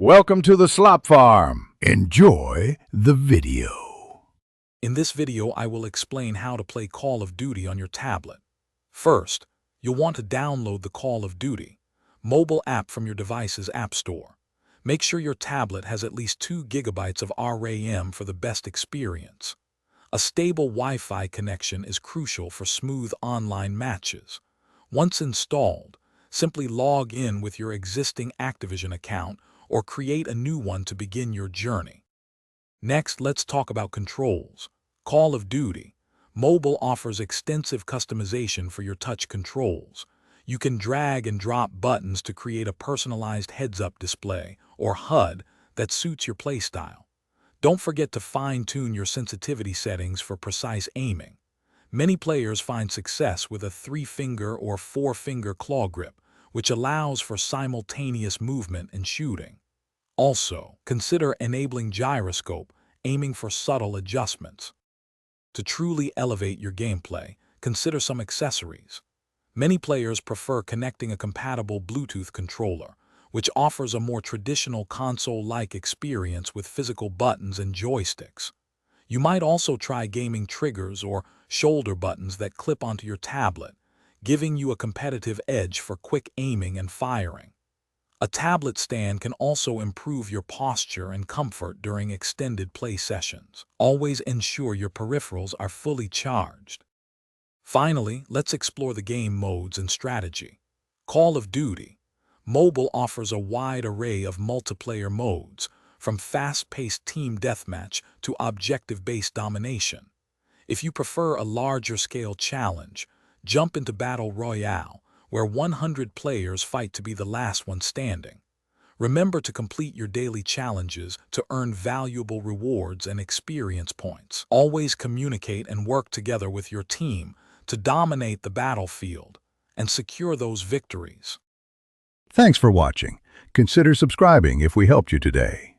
Welcome to the Slop Farm. Enjoy the video. In this video, I will explain how to play Call of Duty on your tablet. First, you'll want to download the Call of Duty mobile app from your device's app store. Make sure your tablet has at least 2 GB of RAM for the best experience. A stable Wi-Fi connection is crucial for smooth online matches. Once installed, simply log in with your existing Activision account or create a new one to begin your journey. Next, let's talk about controls. Call of Duty Mobile offers extensive customization for your touch controls. You can drag and drop buttons to create a personalized heads-up display, or HUD, that suits your playstyle. Don't forget to fine-tune your sensitivity settings for precise aiming. Many players find success with a 3-finger or 4-finger claw grip, which allows for simultaneous movement and shooting. Also, consider enabling gyroscope, aiming for subtle adjustments. To truly elevate your gameplay, consider some accessories. Many players prefer connecting a compatible Bluetooth controller, which offers a more traditional console-like experience with physical buttons and joysticks. You might also try gaming triggers or shoulder buttons that clip onto your tablet, giving you a competitive edge for quick aiming and firing. A tablet stand can also improve your posture and comfort during extended play sessions. Always ensure your peripherals are fully charged. Finally, let's explore the game modes and strategy. Call of Duty Mobile offers a wide array of multiplayer modes, from fast-paced team deathmatch to objective-based domination. If you prefer a larger-scale challenge, jump into Battle Royale, where 100 players fight to be the last one standing. Remember to complete your daily challenges to earn valuable rewards and experience points. Always communicate and work together with your team to dominate the battlefield and secure those victories. Thanks for watching. Consider subscribing if we helped you today.